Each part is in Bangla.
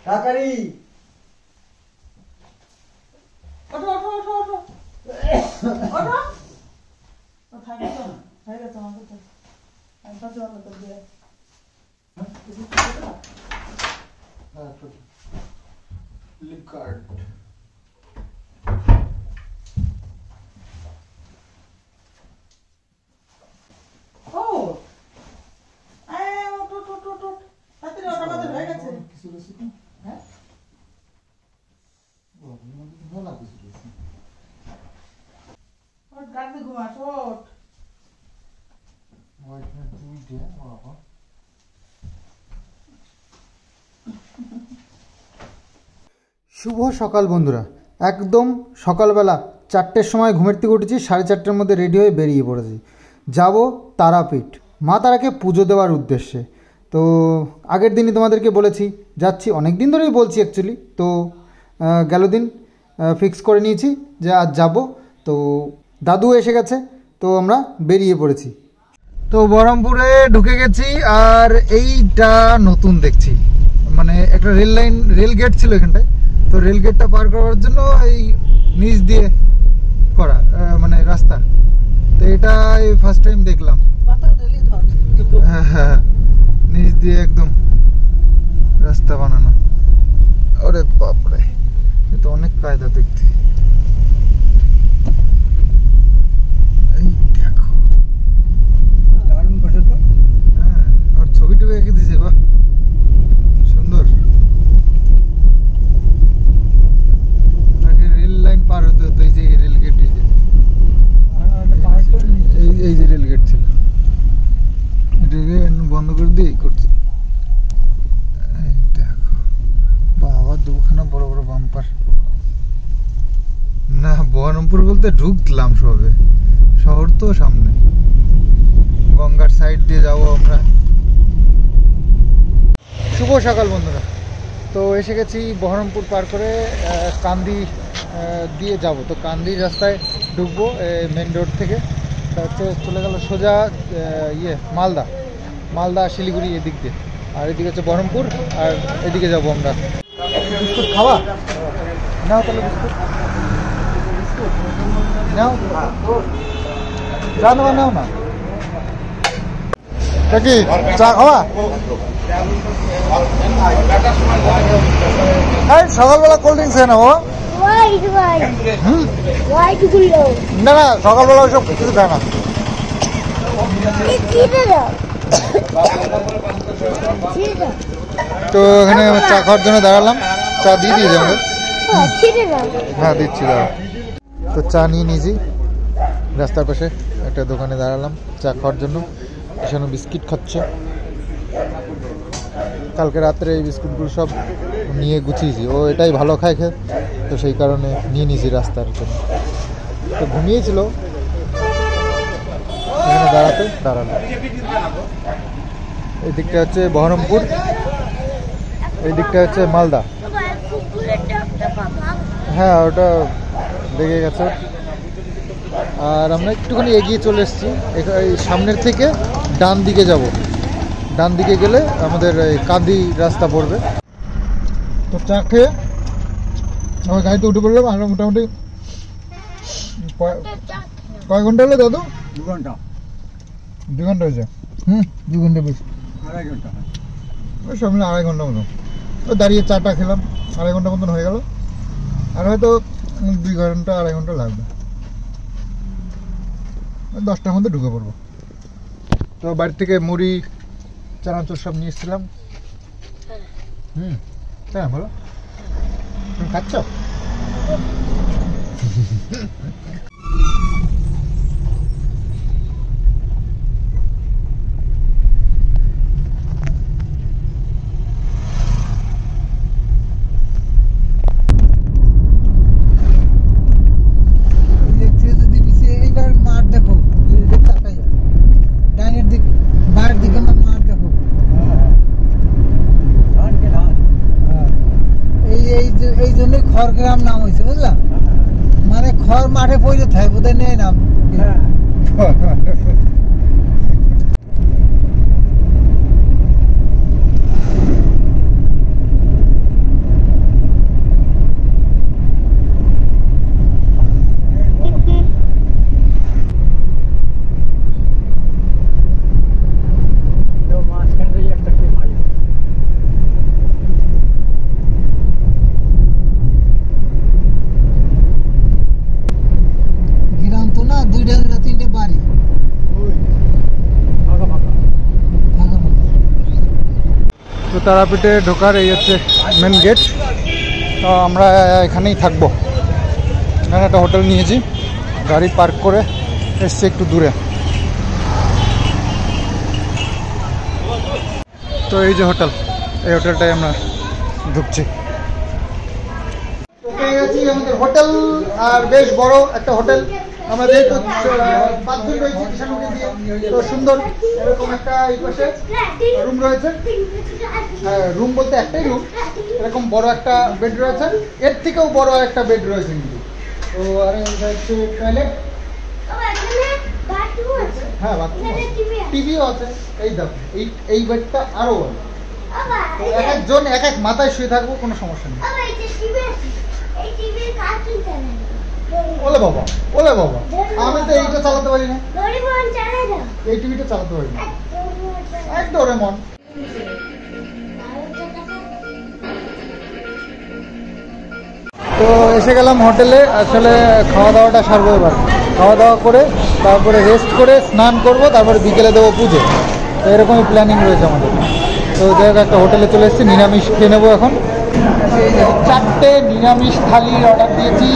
তাড়াতাড়ি ওঠো ওঠো ওঠো ওঠো ওঠো ও থাকে তো হয়ে গেছে আমাকে তো আমি তো জল তো দিয়ে লিপ কার্ড ও ওঠো ওঠো ওঠো ওঠো তাড়াতাড়ি ওটা আমাদের হয়ে গেছে কিছু বেশি তো হ্যাঁ বলা কিছু বেশি ওঠ গাড়ি ঘুমাস ওঠ শুভ সকাল বন্ধুরা, একদম সকালবেলা 4টের সময় ঘুমের থেকে উঠেছি, 4:30টার মধ্যে রেডি হয়ে বেরিয়ে পড়েছি। যাব তারাপীঠ, মা তারাকে পুজো দেওয়ার উদ্দেশ্যে। তো আগের দিনই তোমাদেরকে বলেছি যাচ্ছি, অনেক দিন ধরেই বলছি অ্যাকচুয়ালি। তো গেল দিন ফিক্স করে নিয়েছি যে আজ যাব। তো দাদু এসে গেছে, তো আমরা বেরিয়ে পড়েছি। তো বহরমপুরে ঢুকে গেছি, আর এইটা নতুন দেখছি, মানে একটা রেল গেট ছিল এখানটায়। তো রেল গেটটা পার করার জন্য এই নিচ দিয়ে করা মানে রাস্তা। তো এটা ফার্স্ট টাইম দেখলাম। হ্যাঁ হ্যাঁ, নিচ দিয়ে একদম রাস্তা বানানো। ওরে বাপরে, এ তো অনেক কায়দা দেখতে। এই দেখো, হ্যাঁ, আর ছবি টবি এঁকে দিয়েছে, বাহ সুন্দর। আগে রেল লাইন পার হতে হতো, এই যে রেল গেট, এই যে রেল গেট ছিল, এটাকে বন্ধ করে দিয়ে করছি। এই দেখো বাবা, দুখানা বড় বড় বাম্পার। না, বহরমপুর বলতে ঢুকলাম সবে, শহর তো সামনে। গঙ্গার সাইড দিয়ে যাবো আমরা। শুভ সকাল বন্ধুরা, তো এসে গেছি বহরমপুর পার করে কান্দি দিয়ে যাব। তো কান্দির রাস্তায় ঢুকবো মেন রোড থেকে। তা হচ্ছে চলে গেল সোজা মালদা শিলিগুড়ি এদিক দিয়ে, আর এদিকে হচ্ছে বহরমপুর, আর এদিকে যাবো আমরা। বিস্কুট খাওয়া নাও, তাহলে বিস্কুট নাও, নাও না। কি চা খাওয়া? সকালবেলা কোল্ড ড্রিঙ্কস খেয়ে নেবো। না না, সকালবেলা ওইসব কিছু খায় না। তো এখানে চা খাওয়ার জন্য দাঁড়ালাম, চা দিয়ে দিয়েছি আমাদের। হ্যাঁ দিচ্ছি, দাঁড়া। তো চা নিয়ে নিয়েছি, রাস্তার পাশে একটা দোকানে দাঁড়ালাম চা খাওয়ার জন্য। এখানে বিস্কিট খাচ্ছে, কালকে রাত্রে এই বিস্কুটগুলো সব নিয়ে গুছিয়েছি। ও এটাই ভালো খায় খেয়ে, তো সেই কারণে নিয়ে নিয়েছি রাস্তার জন্য। তো ঘুমিয়েছিল, এখানে দাঁড়ালো। এই দিকটা হচ্ছে বহরমপুর, এই দিকটা হচ্ছে মালদা। হ্যাঁ, ওটা দেখে গেছে। আর আমরা একটুখানি এগিয়ে চলে এসেছি, সামনের থেকে ডান দিকে যাব। ডান দিকে গেলে আমাদের কান্দি রাস্তা পড়বে। তো চা খেয়ে আমার গাড়িতে উঠে পড়লাম। আর মোটামুটি কয় ঘন্টা হলো দাদু? 2 ঘন্টা। 2 ঘন্টা হয়েছে? 2 ঘন্টা বেশি, 2.5 ঘন্টা। ওই সব মিলে 2.5 ঘন্টা মতো। ওই দাঁড়িয়ে চাটা খেলাম, 2.5 ঘন্টা মতন হয়ে গেল। আর হয়তো 2 ঘন্টা 2.5 ঘন্টা লাগবে। 10টার মধ্যে ঢুকে পড়বো। তো বাড়ি থেকে মুড়ি চানাচুর সব নিয়ে এসেছিলাম। হ্যাঁ বলো, তুমি খাচ্ছ? এইবার মাঠ দেখো, ডাইনের দিক বাড়ির দিকে মাঠ দেখো। এই জন্যই খড়গ্রাম নাম হয়েছে, বুঝলাম। মানে খড় মাঠে পড়ে থাকে, বোধহয় নেই নাম। তো তারাপীঠে ঢোকার এই হচ্ছে মেন গেট। তো আমরা এখানেই থাকবো। এখানে একটা হোটেল নিয়েছি, গাড়ি পার্ক করে এসছি একটু দূরে। তো এই যে হোটেল, এই হোটেলটাই আমরা ঢুকছি। পেয়ে গেছি আমাদের হোটেল, আর বেশ বড় একটা হোটেল। আমরা যেহেতু 5 জন রয়েছি কিষানকে দিয়ে, তো সুন্দর এরকম একটা এই পাশে রুম রয়েছে। রুম বলতে একটাই রুম, এরকম বড় একটা বেড রয়েছে, এর থেকেও বড় একটা বেড রয়েছে কিন্তু। তো আর এটা হচ্ছে টয়লেট, হ্যাঁ টিভিও আছে। এই দেখো এই বেডটা আরো বড়, তো এক একজন এক এক মাথায় শুয়ে থাকবো, কোনো সমস্যা নেই। ওলে বাবা, ওলে বাবা, আমি তো এইটা চালাতে পারি না, এই টিভিটা চালাতে পারি না, একদম রেমন। তো এসে গেলাম হোটেলে। আসলে খাওয়া দাওয়াটা সারবো এবার। খাওয়া দাওয়া করে তারপরে রেস্ট করে স্নান করব, তারপরে বিকেলে দেবো পুজো। তো এরকমই প্ল্যানিং রয়েছে আমাদের। তো যাই হোক, একটা হোটেলে চলে এসেছি, নিরামিষ খেয়ে নেবো এখন। 4টে নিরামিষ থালির অর্ডার দিয়েছি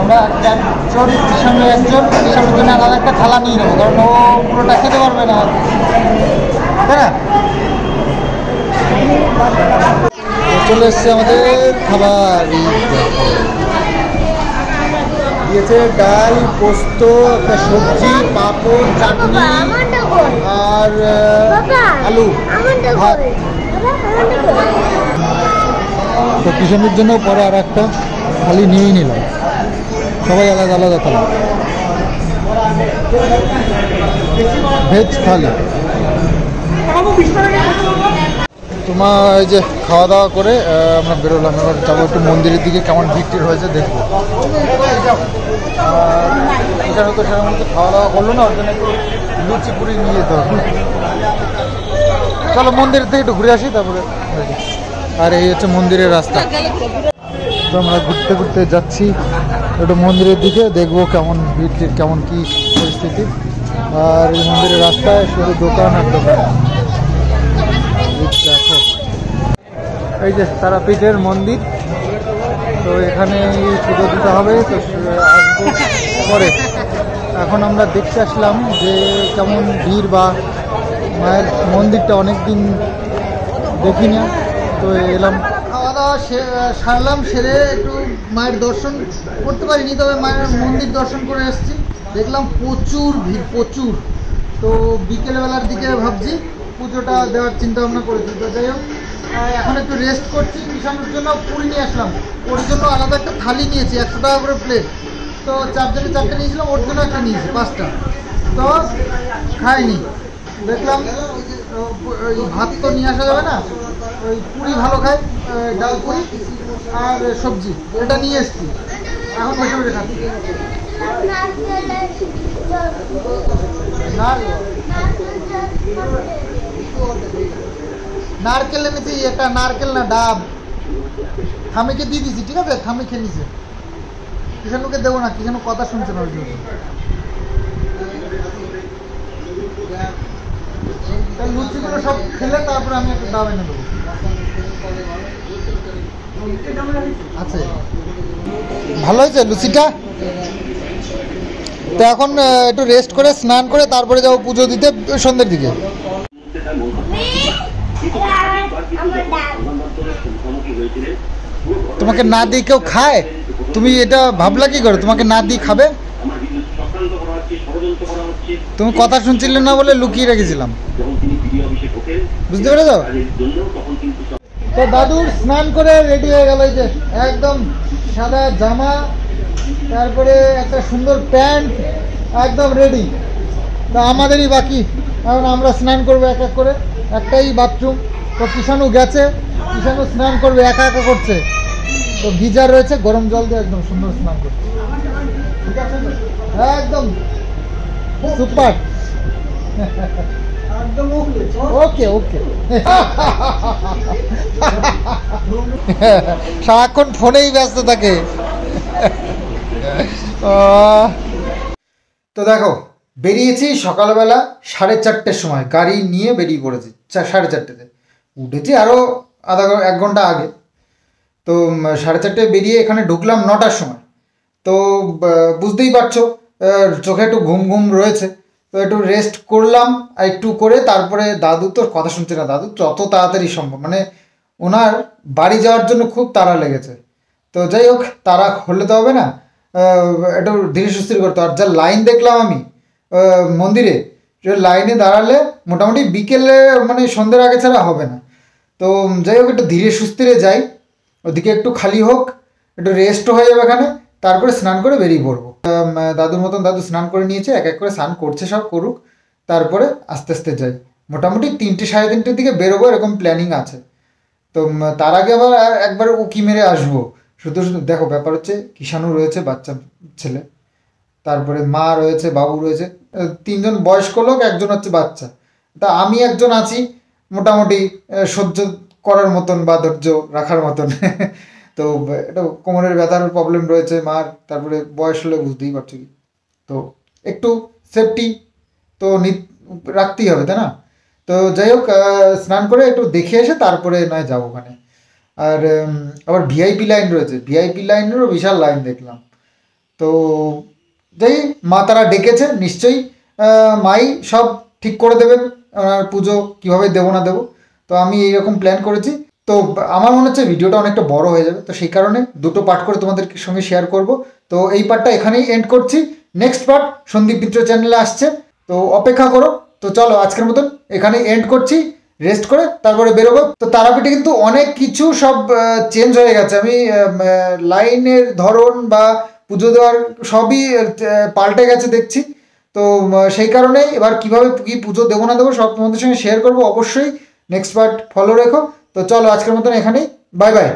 আমরা। একজন কিষানের জন্য আলাদা একটা থালা নিয়ে নেবো, কারণ ও পুরোটা খেতে পারবে না, তাই না? চলে এসছে আমাদের খাবার। দিয়েছে ডাল, পোস্ত, একটা সবজি, পাঁপড়, চাটনি আর আলু ভাত। তো কিষানের জন্য পরে আর একটা থালি নিয়েই নিলাম, সবাই আলাদা আলাদা থালি, ভেজ থালি। তোমার এই যে খাওয়া দাওয়া করে আমরা বেরোলাম। এবার যাবো একটু মন্দিরের দিকে, কেমন ভিড় হয়েছে দেখবো। আর এখানে তো সেরকম খাওয়া দাওয়া করলো না, ওর জন্য একটু লুচি পুরি নিয়ে যেতে হবে। চলো মন্দিরের থেকে একটু ঘুরে আসি তারপরে। আর এই হচ্ছে মন্দিরের রাস্তা। তো আমরা ঘুরতে ঘুরতে যাচ্ছি একটু মন্দিরের দিকে, দেখবো কেমন ভিড়, কেমন কি পরিস্থিতি। আর এই মন্দিরের রাস্তায় শুধু দোকান আর দোকান। দেখো, এই যে তারাপীঠের মন্দির। তো এখানে পুজো দিতে হবে, তো আসবো পরে। এখন আমরা দেখতে আসলাম যে কেমন ভিড়, বা মায়ের মন্দিরটা অনেক দিন দেখি না, তো এলাম। খাওয়া দাওয়া সারলাম, সেরে একটু মায়ের দর্শন করতে পারিনি, তবে মায়ের মন্দির দর্শন করে এসেছি। দেখলাম প্রচুর ভিড়, প্রচুর। তো বিকেলবেলার দিকে ভাবছি পুজোটা দেওয়ার চিন্তা ভাবনা করেছি। তো যাই হোক, এখন একটু রেস্ট করছি। কিষানের জন্য পুরি নিয়ে আসলাম, ওর জন্য আলাদা একটা থালি নিয়েছি, 100 টাকা করে প্লেট। তো 4 জনে 4টে নিয়েছিলাম, ওর জন্য একটা নিয়েছি 5টা। তো খাইনি, দেখলাম ওই ভাত তো নিয়ে আসা যাবে না, ওই পুরি ভালো খাই, ডাল পুরি আর সবজি, এটা নিয়ে এসছি। এখন বসে বসে খাচ্ছি। নারকেল এনেছি, একটা নারকেল না ডাব, খামিকে দিয়ে দিছি, ঠিক আছে? খামি খেয়ে নিছে, কিষানুকে দেবো না, কিষানু কথা শুনছে না ওর জন্য। লুচিগুলো সব খেলে তারপরে আমি একটা ডাব এনে দেবো। আচ্ছা, ভালো হয়েছে লুচিটা। তো এখন একটু রেস্ট করে স্নান করে তারপরে যাবো পুজো দিতে সন্ধ্যের দিকে। তোমাকে না দিয়ে কেউ খায়? তুমি এটা ভাবলা কি করে? তোমাকে না দিয়ে খাবে? তুমি কথা শুনছিলে না বলে লুকিয়ে রেখেছিলাম, বুঝতে পেরেছ? তো দাদুর স্নান করে রেডি হয়ে গেল, এই যে একদম সাদা জামা, তারপরে একটা সুন্দর প্যান্ট, একদম রেডি। তা আমাদেরই বাকি, এখন আমরা স্নান করবো এক এক করে। একটাই বাথরুম, তো কিষানু গেছে, কিষানু স্নান করবে, একা একা করছে। তো গিজার রয়েছে, গরম জল দিয়ে একদম সুন্দর স্নান করছে, ঠিক আছে? একদম সুপার, ওকে ওকে। সারাক্ষণ ফোনেই ব্যস্ত থাকে। তো দেখো, বেরিয়েছি সকালবেলা 4:30-টের সময়, গাড়ি নিয়ে বেরিয়ে পড়েছি 4:30-তে। উঠেছি আরও এক ঘন্টা আগে। তো 4:30টায় বেরিয়ে এখানে ঢুকলাম 9টার সময়। তো বুঝতেই পারছো চোখে একটু ঘুম ঘুম রয়েছে। তো একটু রেস্ট করলাম, আর একটু করে তারপরে দাদু তো কথা শুনছে না, দাদু যত তাড়াতাড়ি সম্ভব মানে ওনার বাড়ি যাওয়ার জন্য খুব তাড়া লেগেছে। তো যাই হোক, তাড়া হলে তো হবে না, একটু ধীরে সুস্থির করতে। আর যা লাইন দেখলাম আমি মন্দিরে, লাইনে দাঁড়ালে মোটামুটি বিকেলে মানে সন্ধ্যের আগে ছাড়া হবে না। তো যাই হোক, একটু ধীরে সুস্থিরে যাই, ওদিকে একটু খালি হোক, একটু রেস্টও হয়ে যাবে এখানে, তারপরে স্নান করে বেরিয়ে পড়বো। দাদুর মতন দাদু স্নান করে নিয়েছে, এক এক করে স্নান করছে, সব করুক, তারপরে আস্তে আস্তে যাই। মোটামুটি 3টে 3:30টার দিকে বেরোবো এরকম প্ল্যানিং আছে। তো তার আগে আবার একবার উকি মেরে আসবো। শুধু শুধু দেখো, ব্যাপার হচ্ছে কিষাণু রয়েছে, বাচ্চা ছেলে, তারপরে মা রয়েছে, বাবু রয়েছে, 3জন বয়স্ক লোক, একজন হচ্ছে বাচ্চা। তা আমি একজন আছি মোটামুটি সহ্য করার মতন বা ধৈর্য রাখার মতন। তো এটা কোমরের ব্যথার প্রবলেম রয়েছে মার, তারপরে বয়স হলে বুঝতেই পারছো কি। তো একটু সেফটি তো রাখতেই হবে, তাই না? তো যাই হোক, স্নান করে একটু দেখে এসে তারপরে নয় যাবো ওখানে। আর আবার ভিআইপি লাইন রয়েছে, ভিআইপি লাইনেরও বিশাল লাইন দেখলাম। তো যাই, মা তারা ডেকেছে, নিশ্চয়ই মাই সব ঠিক করে দেবেন ওনার পুজো কীভাবে দেবো না দেবো। তো আমি এইরকম প্ল্যান করেছি। তো আমার মনে হচ্ছে ভিডিওটা অনেকটা বড় হয়ে যাবে, তো সেই কারণে দুটো পার্ট করে তোমাদের সঙ্গে শেয়ার করব। তো এই পার্টটা এখানেই এন্ড করছি, নেক্সট পার্ট সন্দীপ মিত্র চ্যানেলে আসছে, তো অপেক্ষা করো। তো চলো আজকের মতন এখানেই এন্ড করছি, রেস্ট করে তারপরে বেরোবো। তো তারাপীঠে কিন্তু অনেক কিছু সব চেঞ্জ হয়ে গেছে, আমি লাইনের ধরন বা পুজো দেওয়ার সবই পাল্টে গেছে দেখছি। তো সেই কারণে এবার কীভাবে কী পুজো দেবো না দেবো সব তোমাদের সঙ্গে শেয়ার করবো, অবশ্যই নেক্সট পার্ট ফলো রেখো। তো চলো আজকের মতন এখানেই, বাই বাই।